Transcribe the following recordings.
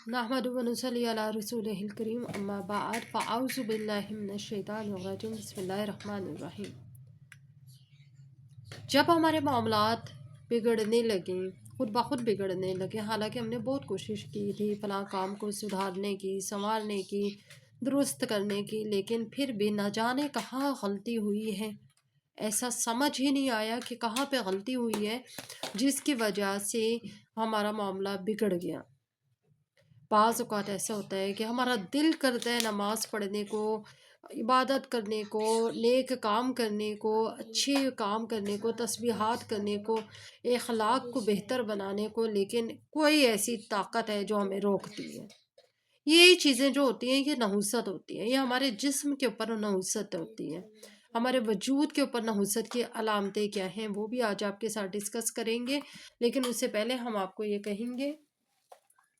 नहमदु व नुसल्ली अला रसूलिहिल करीम अम्मा बाद फ़अऊज़ु बिल्लाहि मिनश शैतानिर रजीम बिस्मिल्लाहिर रहमानिर रहीम। जब हमारे मामलात बिगड़ने लगे, खुद ब खुद बिगड़ने लगे, हालांकि हमने बहुत कोशिश की थी फलां काम को सुधारने की, संवारने की, दुरुस्त करने की, लेकिन फिर भी न जाने कहाँ गलती हुई है। ऐसा समझ ही नहीं आया कि कहाँ पे गलती हुई है जिसकी वजह से हमारा मामला बिगड़ गया। बाज़ औक़ात ऐसा होता है कि हमारा दिल करता है नमाज़ पढ़ने को, इबादत करने को, नेक काम करने को, अच्छे काम करने को, तस्बीहात करने को, अखलाक को बेहतर बनाने को, लेकिन कोई ऐसी ताकत है जो हमें रोकती है। ये चीज़ें जो होती हैं ये नहुसत होती है, ये हमारे जिस्म के ऊपर नहुसत होती है, हमारे वजूद के ऊपर नहुसत की अलामतें क्या हैं वो भी आज आपके साथ डिस्कस करेंगे। लेकिन उससे पहले हम आपको ये कहेंगे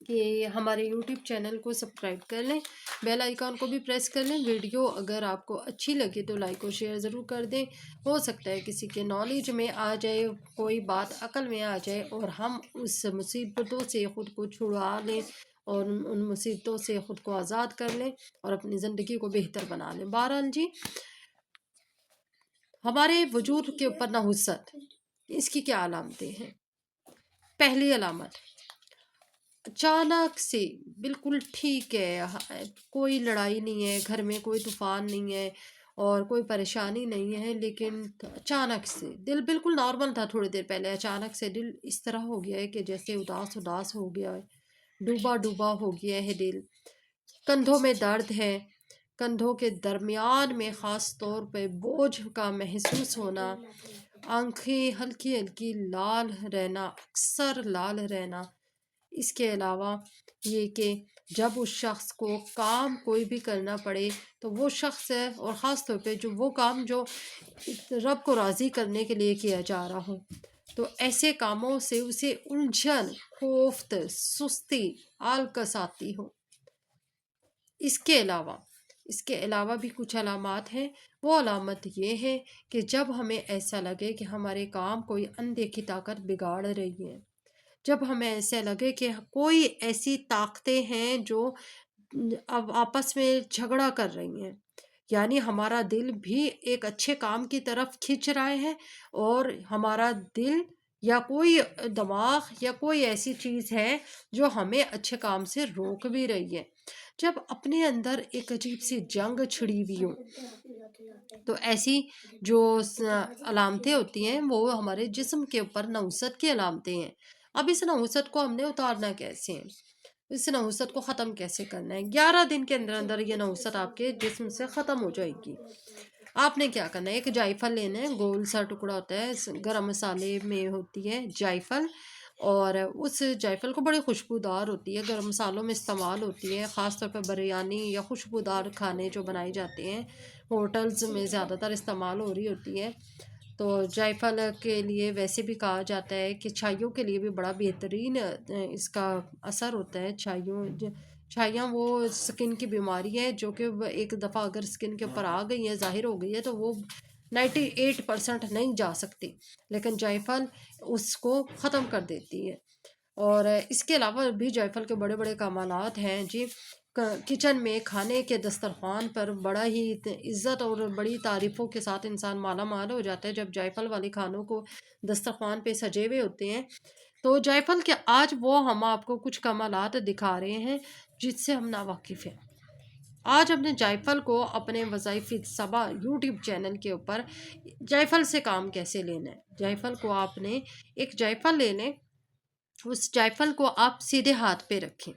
कि हमारे यूट्यूब चैनल को सब्सक्राइब कर लें, बेल आइकॉन को भी प्रेस कर लें। वीडियो अगर आपको अच्छी लगे तो लाइक और शेयर ज़रूर कर दें। हो सकता है किसी के नॉलेज में आ जाए, कोई बात अकल में आ जाए और हम उस मुसीबतों से ख़ुद को छुड़ा लें और उन मुसीबतों से ख़ुद को आज़ाद कर लें और अपनी ज़िंदगी को बेहतर बना लें। बहरहाल जी, हमारे वजूद के ऊपर नहुसत, इसकी क्या अलामतें हैं? पहली अलामत, अचानक से बिल्कुल ठीक है, कोई लड़ाई नहीं है, घर में कोई तूफान नहीं है और कोई परेशानी नहीं है, लेकिन अचानक से दिल बिल्कुल नॉर्मल था थोड़ी देर पहले, अचानक से दिल इस तरह हो गया है कि जैसे उदास उदास हो गया है, डूबा डूबा हो गया है दिल। कंधों में दर्द है, कंधों के दरमियान में ख़ास तौर पे बोझ का महसूस होना, आंखें हल्की हल्की लाल रहना, अक्सर लाल रहना। इसके अलावा ये कि जब उस शख्स को काम कोई भी करना पड़े तो वो शख्स है, और ख़ास तौर पे जो वो काम जो रब को राज़ी करने के लिए किया जा रहा हो, तो ऐसे कामों से उसे उलझन, कोफ्त, सुस्ती, आलकस आती हो। इसके अलावा भी कुछ अलामात हैं। वो अलामत ये है कि जब हमें ऐसा लगे कि हमारे काम कोई अनदेखी ताकत बिगाड़ रही है, जब हमें ऐसे लगे कि कोई ऐसी ताकतें हैं जो अब आपस में झगड़ा कर रही हैं, यानी हमारा दिल भी एक अच्छे काम की तरफ खिंच रहा है और हमारा दिल या कोई दिमाग या कोई ऐसी चीज़ है जो हमें अच्छे काम से रोक भी रही है। जब अपने अंदर एक अजीब सी जंग छिड़ी हुई हो, तो ऐसी जो अलामतें होती हैं वो हमारे जिस्म के ऊपर नहुसत की अलामतें हैं। अब इस नहुसत को हमने उतारना कैसे है, इस नहुसत को ख़त्म कैसे करना है? 11 दिन के अंदर अंदर ये नहुसत आपके जिस्म से ख़त्म हो जाएगी। आपने क्या करना है, एक जायफल लेना है, गोल सा टुकड़ा होता है, गरम मसाले में होती है जायफल, और उस जायफल को बड़ी खुशबूदार होती है, गरम मसालों में इस्तेमाल होती है, ख़ास तौर पर बिरयानी या खुशबूदार खाने जो बनाए जाते हैं होटल्स में ज़्यादातर इस्तेमाल हो रही होती है। तो जायफल के लिए वैसे भी कहा जाता है कि छाइयों के लिए भी बड़ा बेहतरीन इसका असर होता है। छाइयाँ वो स्किन की बीमारी है जो कि एक दफ़ा अगर स्किन के ऊपर आ गई है, ज़ाहिर हो गई है, तो वो 98% नहीं जा सकती, लेकिन जायफल उसको ख़त्म कर देती है। और इसके अलावा भी जायफल के बड़े बड़े कमालात हैं जी। किचन में खाने के दस्तरखान पर बड़ा ही इज़्ज़त और बड़ी तारीफ़ों के साथ इंसान माला माल हो जाता है जब जायफल वाले खानों को दस्तरखान पे सजे हुए होते हैं। तो जायफल के आज वो हम आपको कुछ कमालात दिखा रहे हैं जिससे हम नावाकिफ़ हैं। आज हमने जायफल को अपने वज़ाइफ़ सबा यूट्यूब चैनल के ऊपर जायफल से काम कैसे लेना है। जायफल को आपने एक जायफल ले लें, उस जायफल को आप सीधे हाथ पे रखें,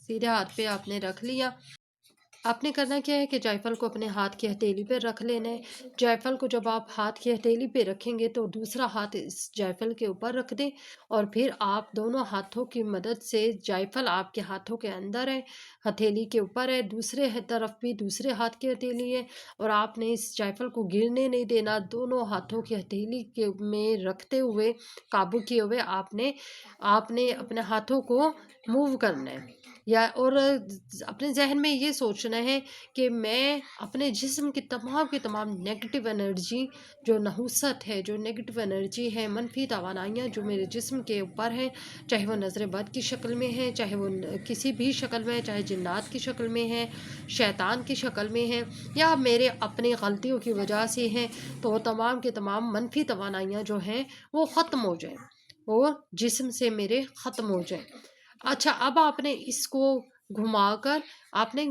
सीधे हाथ पे आपने रख लिया। आपने करना क्या है कि जायफल को अपने हाथ की हथेली पे रख लेना है। जायफल को जब आप हाथ की हथेली पे रखेंगे तो दूसरा हाथ इस जायफल के ऊपर रख दें और फिर आप दोनों हाथों की मदद से, जायफल आपके हाथों के अंदर है, हथेली के ऊपर है, दूसरे तरफ भी दूसरे हाथ की हथेली है, और आपने इस जायफल को गिरने नहीं देना। दोनों हाथों की हथेली के में रखते हुए, काबू किए हुए आपने अपने हाथों को मूव करना है। یا اور اپنے ذہن میں یہ سوچنا ہے کہ میں اپنے جسم کی تمام نیگیٹو انرجی، جو نحوست ہے، جو نیگیٹو انرجی ہے، منفی توانائیاں جو میرے جسم کے اوپر ہیں، چاہے وہ نظر بد کی شکل میں ہے، چاہے وہ کسی بھی شکل میں ہے، چاہے جنات کی شکل میں ہے، شیطان کی شکل میں ہے، یا میرے اپنی غلطیوں کی وجہ سے ہیں، تو وہ تمام کے تمام منفی توانائیاں جو ہیں وہ ختم ہو جائیں، اور جسم سے میرے ختم ہو جائیں۔ اچھا، اب آپ نے اس کو گھما کر، آپ نے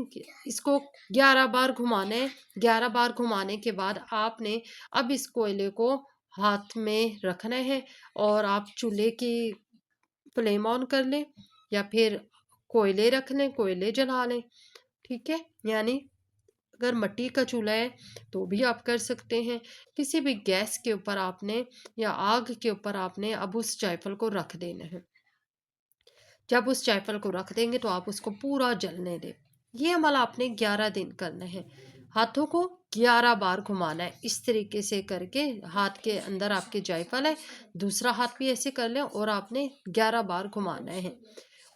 اس کو 11 بار گھمانا ہے۔ 11 بار گھمانے کے بعد آپ نے اب اس کوئلے کو ہاتھ میں رکھنا ہے، اور آپ چولہے کی فلیم آن کر لیں، یا پھر کوئلے رکھ لیں، کوئلے جلا لیں، ٹھیک ہے؟ یعنی اگر مٹی کا چولہا ہے تو بھی آپ کر سکتے ہیں، کسی بھی گیس کے اوپر آپ نے یا آگ کے اوپر آپ نے اب اس جائفل کو رکھ دینا ہے۔ جب اس جائفل کو رکھ دیں گے تو آپ اس کو پورا جلنے دیں۔ یہ عمل آپ نے 11 دن کرنا ہے۔ ہاتھوں کو 11 بار گھمانا ہے، اس طریقے سے کر کے ہاتھ کے اندر آپ کے جائفل ہے، دوسرا ہاتھ بھی ایسے کر لیں، اور آپ نے 11 بار گھمانا ہے۔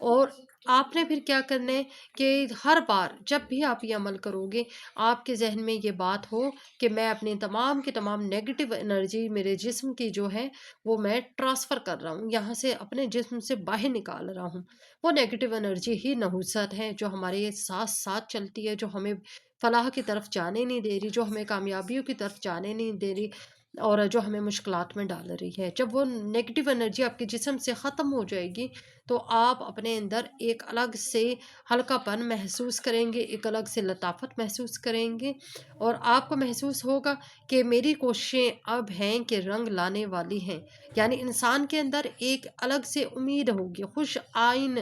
اور آپ نے پھر کیا کرنا ہے کہ ہر بار جب بھی آپ یہ عمل کرو گے، آپ کے ذہن میں یہ بات ہو کہ میں اپنی تمام کی تمام نیگیٹو انرجی میرے جسم کی جو ہے وہ میں ٹرانسفر کر رہا ہوں، یہاں سے اپنے جسم سے باہر نکال رہا ہوں۔ وہ نیگیٹو انرجی ہی نحوست ہے جو ہمارے ساتھ ساتھ چلتی ہے، جو ہمیں فلاح کی طرف جانے نہیں دے رہی، جو ہمیں کامیابیوں کی طرف جانے نہیں دے رہی، اور جو ہمیں مشکلات میں ڈال رہی ہے۔ جب وہ نیگیٹو انرجی آپ کے جسم سے ختم ہو جائے گی تو آپ اپنے اندر ایک الگ سے ہلکا پن محسوس کریں گے، ایک الگ سے لطافت محسوس کریں گے، اور آپ کو محسوس ہوگا کہ میری کوششیں اب ہیں کہ رنگ لانے والی ہیں۔ یعنی انسان کے اندر ایک الگ سے امید ہوگی، خوش آئین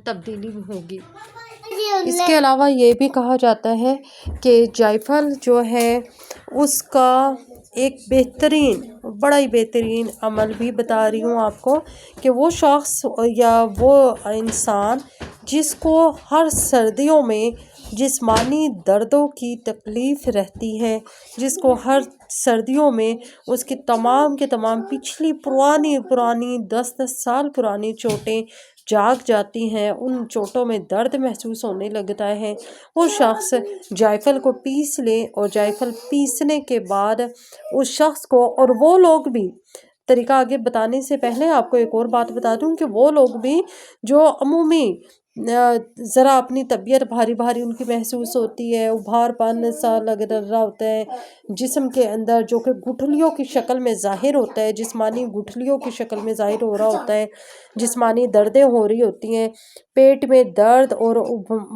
تبدیلی ہوگی۔ اس کے علاوہ یہ بھی کہا جاتا ہے کہ جائفل جو ہے اس کا ایک بہترین، بڑا ہی بہترین عمل بھی بتا رہی ہوں آپ کو، کہ وہ شخص یا وہ انسان جس کو ہر سردیوں میں جسمانی دردوں کی تکلیف رہتی ہے، جس کو ہر سردیوں میں اس کی تمام کے تمام پچھلی پرانی 10 سال پرانی چوٹیں جاگ جاتی ہیں، ان چوٹوں میں درد محسوس ہونے لگتا ہے، وہ شخص جائفل کو پیس لے، اور جائفل پیسنے کے بعد اس شخص کو، اور وہ لوگ بھی، طریقہ آگے بتانے سے پہلے آپ کو ایک اور بات بتا دوں کہ وہ لوگ بھی جو عمومی ذرا اپنی طبیعت بھاری بھاری ان کی محسوس ہوتی ہے، ابھار پن سا لگ رہا ہوتا ہے جسم کے اندر، جو کہ گٹھلیوں کی شکل میں ظاہر ہوتا ہے، جسمانی گٹھلیوں کی شکل میں ظاہر ہو رہا ہوتا ہے، جسمانی دردیں ہو رہی ہوتی ہیں، پیٹ میں درد اور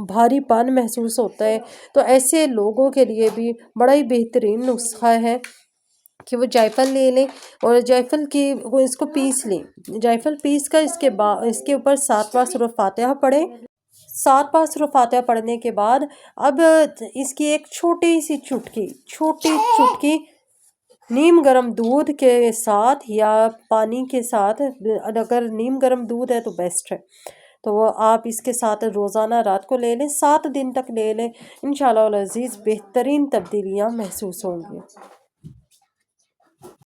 بھاری پن محسوس ہوتا ہے، تو ایسے لوگوں کے لیے بھی بڑا ہی بہترین نسخہ ہے کہ وہ جائفل لے لیں، اور جائفل کی وہ اس کو پیس لیں۔ جائفل پیس کر اس کے اوپر 7 بار سورۃ فاتحہ پڑھیں۔ 7 بار سورۃ فاتحہ پڑھنے کے بعد اب اس کی ایک چھوٹی چٹکی نیم گرم دودھ کے ساتھ یا پانی کے ساتھ، اگر نیم گرم دودھ ہے تو بیسٹ ہے، تو وہ آپ اس کے ساتھ روزانہ رات کو لے لیں، 7 دن تک لے لیں، انشاءاللہ العزیز بہترین تبدیلیاں محسوس ہوں گی۔